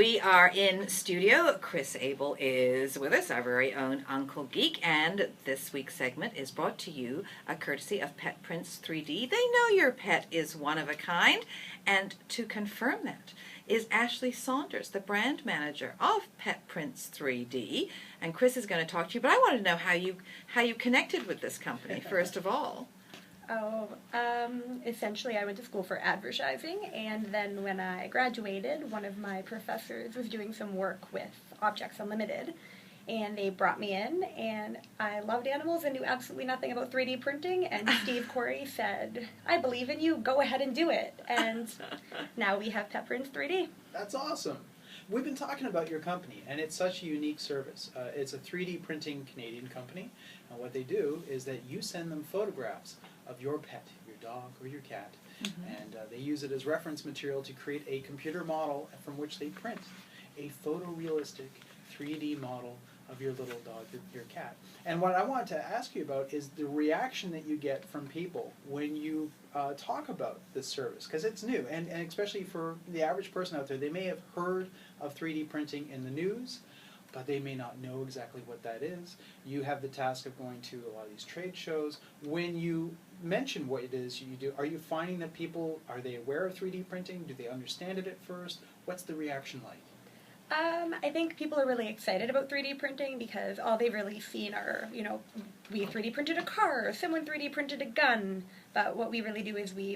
We are in studio. Kris Abel is with us, our very own Uncle Geek, and this week's segment is brought to you courtesy of Pet Prints 3D. They know your pet is one of a kind, and to confirm that is Ashley Saunders, the brand manager of Pet Prints 3D. And Kris is going to talk to you, but I want to know how you connected with this company, first of all. Essentially I went to school for advertising, and then when I graduated, one of my professors was doing some work with Objects Unlimited, and they brought me in, and I loved animals and knew absolutely nothing about 3D printing, and Steve Corey said, "I believe in you, go ahead and do it," and now we have Pet Prints 3D. That's awesome. We've been talking about your company, and it's such a unique service. It's a 3D printing Canadian company, and what they do is that you send them photographs of your pet, your dog or your cat, and they use it as reference material to create a computer model from which they print a photorealistic 3D model of your little dog, your cat. And what I wanted to ask you about is the reaction that you get from people when you talk about this service, because it's new, and especially for the average person out there, they may have heard of 3D printing in the news, but they may not know exactly what that is. You have the task of going to a lot of these trade shows. When you mention what it is you do, are you finding that people, are they aware of 3D printing? Do they understand it at first? What's the reaction like? I think people are really excited about 3D printing because all they've really seen are, we 3D printed a car, or someone 3D printed a gun, but what we really do is we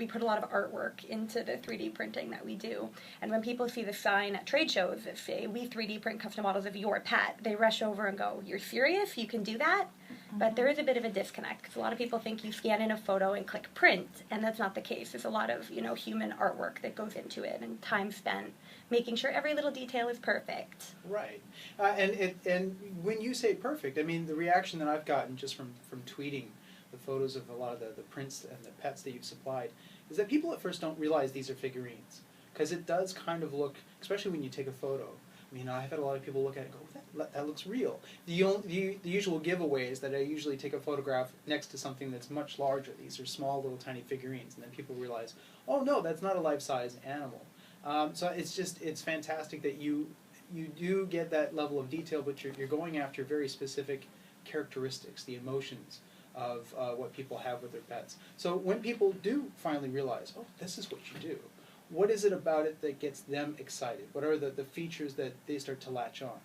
put a lot of artwork into the 3D printing that we do. And when people see the sign at trade shows that say, "We 3D print custom models of your pet," they rush over and go, "You're serious? You can do that?" But there is a bit of a disconnect, because a lot of people think you scan in a photo and click print, and that's not the case. There's a lot of, human artwork that goes into it, and time spent making sure every little detail is perfect. Right. And when you say perfect, I mean, the reaction that I've gotten just from tweeting the photos of a lot of the prints and the pets that you've supplied is that people at first don't realize these are figurines, because it does kind of look, especially when you take a photo. I mean, I've had a lot of people look at it and go, that looks real. The usual giveaway is that I usually take a photograph next to something that's much larger. These are small little tiny figurines, and then people realize, oh no, that's not a life-size animal. So it's fantastic that you do get that level of detail, but you're going after very specific characteristics, the emotions of what people have with their pets. So when people do finally realize, oh, this is what you do, what is it about it that gets them excited? What are the features that they start to latch on?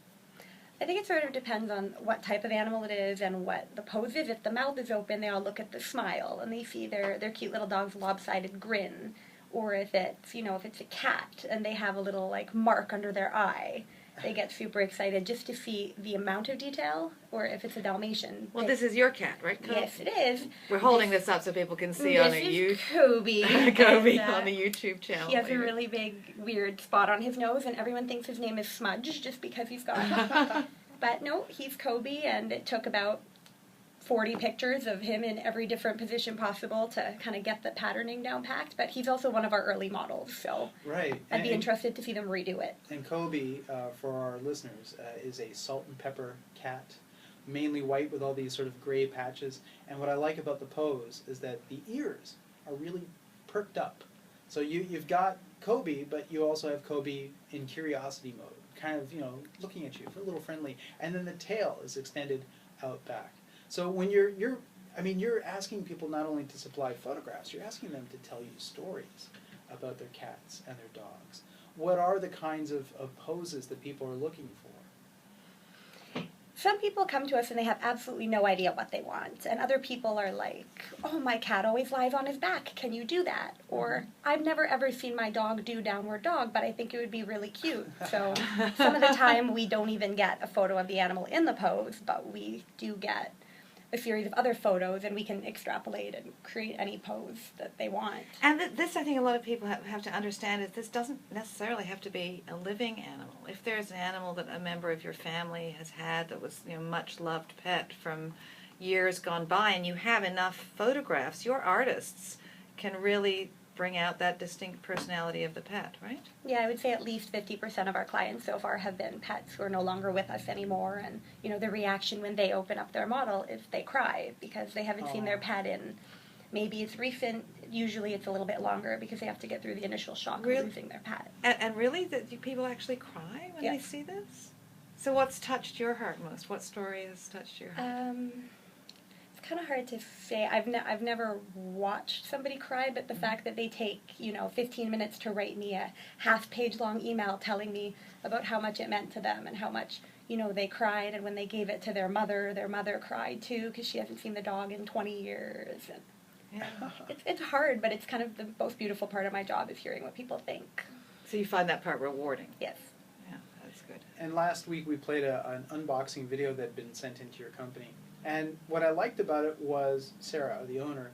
I think it sort of depends on what type of animal it is and what the pose is. If the mouth is open, they all look at the smile, and they see their cute little dog's lopsided grin. Or if it's, if it's a cat and they have a little, mark under their eye, they get super excited just to see the amount of detail. Or if it's a Dalmatian. Well, this is your cat, right, Kobe? Yes, it is. We're holding this up so people can see on a YouTube. Kobe. Kobe on the YouTube channel. He has a really big, weird spot on his nose, and everyone thinks his name is Smudge just because he's got it. But no, he's Kobe, and it took about 40 pictures of him in every different position possible to kind of get the patterning down packed, but he's also one of our early models, so right. I'd be interested to see them redo it. And Kobe, for our listeners, is a salt and pepper cat, mainly white with all these sort of gray patches, and what I like about the pose is that the ears are really perked up. So you've got Kobe, but you also have Kobe in curiosity mode, kind of, looking at you, a little friendly, and then the tail is extended out back. So when you're asking people not only to supply photographs, you're asking them to tell you stories about their cats and their dogs. What are the kinds of poses that people are looking for? Some people come to us and they have absolutely no idea what they want, and other people are like, "Oh, my cat always lies on his back, can you do that?" Or, "I've never ever seen my dog do downward dog, but I think it would be really cute." So some of the time we don't even get a photo of the animal in the pose, but we do get a series of other photos, and we can extrapolate and create any pose that they want. And this, I think, a lot of people have to understand is this doesn't necessarily have to be a living animal. If there's an animal that a member of your family has had that was, much loved pet from years gone by, and you have enough photographs, your artists can really bring out that distinct personality of the pet, right? Yeah, I would say at least 50% of our clients so far have been pets who are no longer with us anymore, and the reaction when they open up their model is they cry because they haven't seen their pet in maybe it's recent. Usually it's a little bit longer because they have to get through the initial shock Really? of losing their pet. And really, do people actually cry when they Yes. see this? So what's touched your heart most? What story has touched your heart? It's kind of hard to say. I've never watched somebody cry, but the fact that they take 15 minutes to write me a half-page long email telling me about how much it meant to them and how much they cried, and when they gave it to their mother cried too because she hasn't seen the dog in 20 years. And Yeah. it's hard, but it's kind of the most beautiful part of my job is hearing what people think. So you find that part rewarding? Yes. Yeah, that's good. And last week we played an unboxing video that had been sent into your company. And what I liked about it was Sarah, the owner,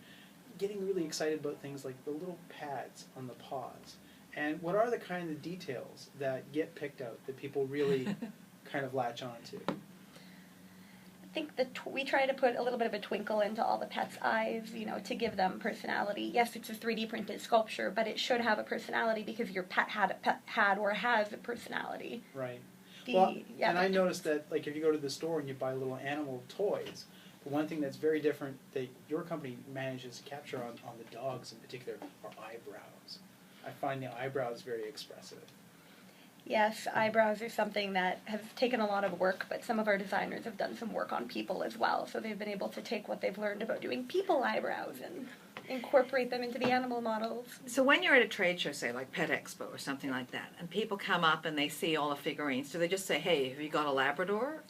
getting really excited about things like the little pads on the paws. And what are the kind of details that get picked out that people really kind of latch on to? I think we try to put a little bit of a twinkle into all the pets' eyes, to give them personality. Yes, it's a 3D printed sculpture, but it should have a personality because your pet had or has a personality. Right. And I noticed that, like, if you go to the store and you buy little animal toys, the one thing that's very different that your company manages to capture on the dogs in particular are eyebrows. I find the eyebrows very expressive. Yes, eyebrows are something that has taken a lot of work, but some of our designers have done some work on people as well, so they've been able to take what they've learned about doing people eyebrows and incorporate them into the animal models. So when you're at a trade show, say like Pet Expo or something like that, and people come up and they see all the figurines, do they just say, hey, have you got a Labrador?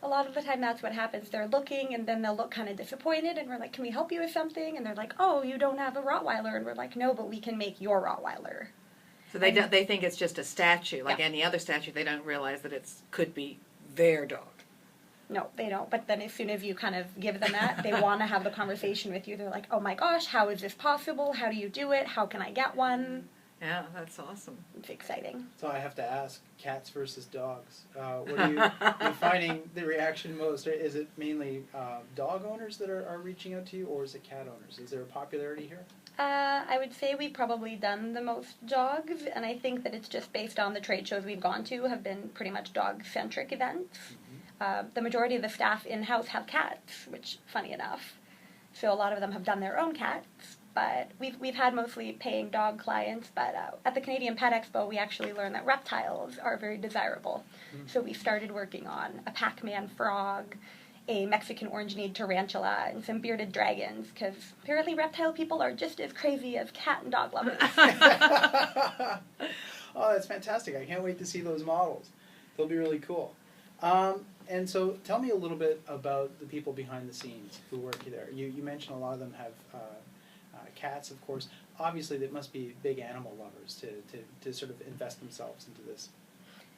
A lot of the time that's what happens. They're looking and then they'll look kind of disappointed and we're like, can we help you with something? And they're like, oh, you don't have a Rottweiler. And we're like, no, but we can make your Rottweiler. So they think it's just a statue, like Yeah. any other statue. They don't realize that it could be their dog. No, they don't. But then as soon as you kind of give them that, they want to have the conversation with you. They're like, oh my gosh, how is this possible? How do you do it? How can I get one? Yeah, that's awesome. It's exciting. So I have to ask, cats versus dogs. What are you finding the reaction most? Is it mainly dog owners that are reaching out to you, or is it cat owners? Is there a popularity here? I would say we've probably done the most dogs, and I think that it's just based on the trade shows we've gone to have been pretty much dog-centric events. The majority of the staff in-house have cats, which, funny enough. So a lot of them have done their own cats, but we've had mostly paying dog clients, but at the Canadian Pet Expo we actually learned that reptiles are very desirable. So we started working on a Pac-Man frog, a Mexican orange-kneed tarantula, and some bearded dragons, because apparently reptile people are just as crazy as cat and dog lovers. Oh, that's fantastic. I can't wait to see those models. They'll be really cool. And so tell me a little bit about the people behind the scenes who work there. You mentioned a lot of them have cats, of course. Obviously, they must be big animal lovers to sort of invest themselves into this.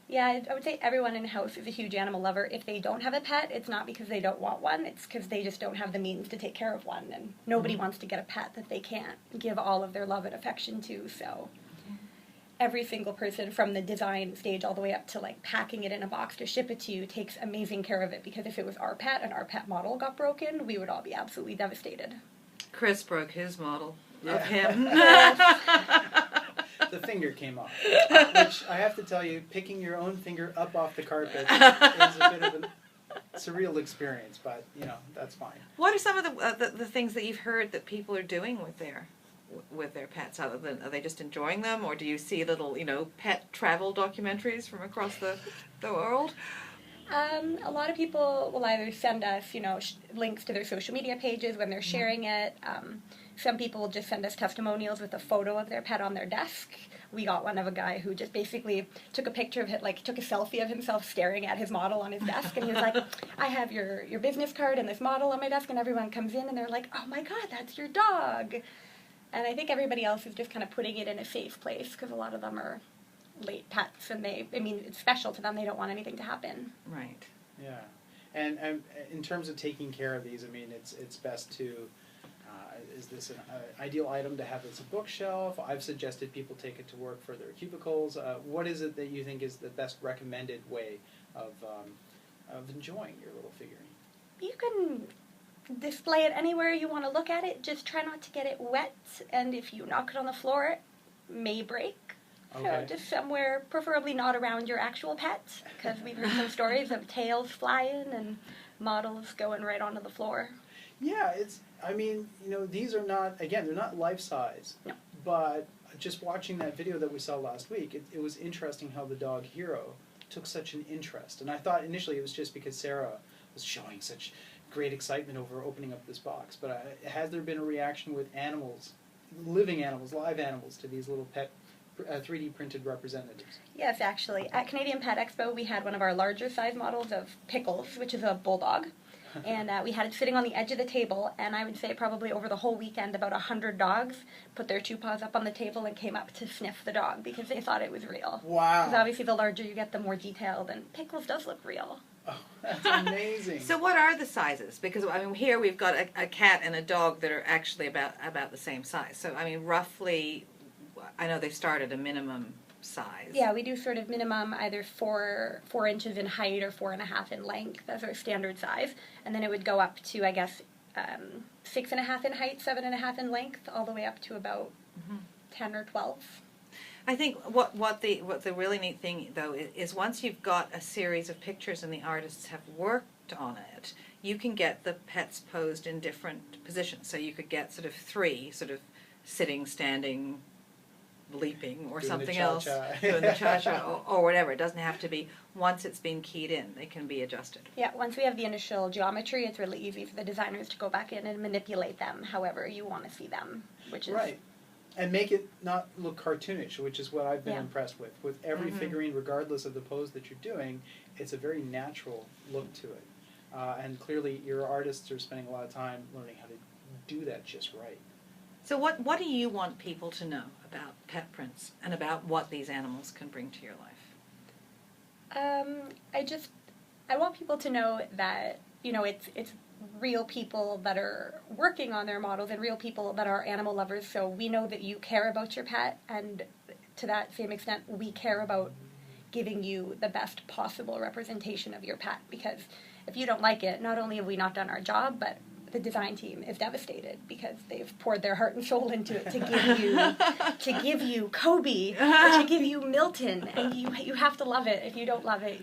Yeah, I would say everyone in-house is a huge animal lover. If they don't have a pet, it's not because they don't want one, it's because they just don't have the means to take care of one, and nobody wants to get a pet that they can't give all of their love and affection to, so every single person from the design stage all the way up to like packing it in a box to ship it to you takes amazing care of it, because if it was our pet and our pet model got broken, we would all be absolutely devastated. Kris broke his model of Yeah. him. The finger came off, which I have to tell you, picking your own finger up off the carpet is a bit of a surreal experience, but, that's fine. What are some of the things that you've heard that people are doing with their pets? Other than, are they just enjoying them, or do you see little, pet travel documentaries from across the world? A lot of people will either send us, links to their social media pages when they're sharing it. Some people will just send us testimonials with a photo of their pet on their desk. We got one of a guy who just basically took a picture of it, took a selfie of himself staring at his model on his desk, and he was like, I have your business card and this model on my desk, and everyone comes in and they're like, oh my god, that's your dog. And I think everybody else is just kind of putting it in a safe place, because a lot of them are late pets, and it's special to them. They don't want anything to happen. Right. Yeah. And in terms of taking care of these, it's best to, is this an ideal item to have as a bookshelf? I've suggested people take it to work for their cubicles. What is it that you think is the best recommended way of enjoying your little figurine? You can display it anywhere you want to look at it. Just try not to get it wet, and if you knock it on the floor, it may break. Okay. So just somewhere, preferably not around your actual pet, because we've heard some stories of tails flying and models going right onto the floor. Yeah, these are not, again, they're not life-size. No. But just watching that video that we saw last week, it was interesting how the dog Hero took such an interest. And I thought initially it was just because Sarah was showing such great excitement over opening up this box. But has there been a reaction with animals, living animals, live animals, to these little pet 3D printed representatives? Yes, actually. At Canadian Pet Expo, we had one of our larger size models of Pickles, which is a bulldog. And we had it sitting on the edge of the table, and I would say probably over the whole weekend about 100 dogs put their 2 paws up on the table and came up to sniff the dog because they thought it was real. Wow. Because obviously the larger you get, the more detailed, and Pickles does look real. Oh, that's amazing. So what are the sizes? Because here we've got a cat and a dog that are actually about the same size. So roughly, I know they start at a minimum size. Yeah, we do sort of minimum either 4 inches in height or 4.5 in length. That's our standard size. And then it would go up to, I guess, 6.5 in height, 7.5 in length, all the way up to about 10 or 12. I think what the really neat thing, though, is once you've got a series of pictures and the artists have worked on it, you can get the pets posed in different positions. So you could get sort of 3, sort of sitting, standing, leaping, or Doing something the else, cha-cha. doing the cha-cha, or whatever. It doesn't have to be, once it's been keyed in, they can be adjusted. Yeah, once we have the initial geometry, it's really easy for the designers to go back in and manipulate them however you want to see them, which is... Right. And make it not look cartoonish, which is what I've been Yeah. impressed with. With every figurine, regardless of the pose that you're doing, it's a very natural look to it. And clearly your artists are spending a lot of time learning how to do that just right. So what do you want people to know about pet prints and about what these animals can bring to your life? I want people to know that, it's real people that are working on their models and real people that are animal lovers, so we know that you care about your pet, and to that same extent, we care about giving you the best possible representation of your pet, because if you don't like it, not only have we not done our job, but the design team is devastated because they've poured their heart and soul into it to give you Kobe or to give you Milton, and you have to love it. If you don't love it,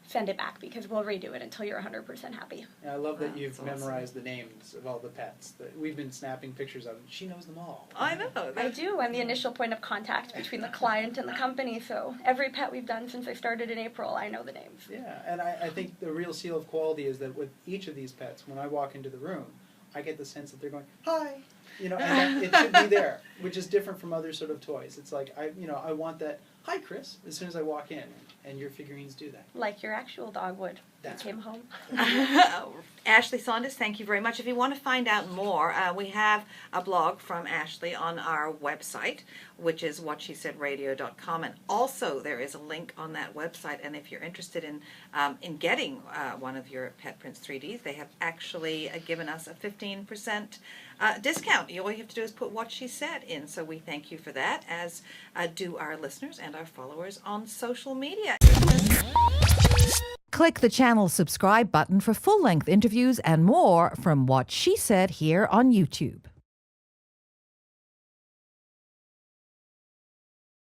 send it back because we'll redo it until you're 100% happy. And I love that you've That's awesome. memorized the names of all the pets. That we've been snapping pictures of them. She knows them all. I know. I do. I'm the initial point of contact between the client and the company, so every pet we've done since I started in April, I know the names. Yeah, and I think the real seal of quality is that with each of these pets, when I walk into the room, I get the sense that they're going, hi, and that it should be there, which is different from other sort of toys. It's like, I want that, hi, Kris, as soon as I walk in, and your figurines do that. Like your actual dog would. That's Came home. Ashley Saunders, thank you very much. If you want to find out more, we have a blog from Ashley on our website, which is WhatSheSaidRadio.com, and also there is a link on that website. And if you're interested in getting one of your Pet Prints 3Ds, they have actually given us a 15% discount. All you have to do is put What She Said in. So we thank you for that, as do our listeners and our followers on social media. Click the channel subscribe button for full-length interviews and more from What She Said here on YouTube.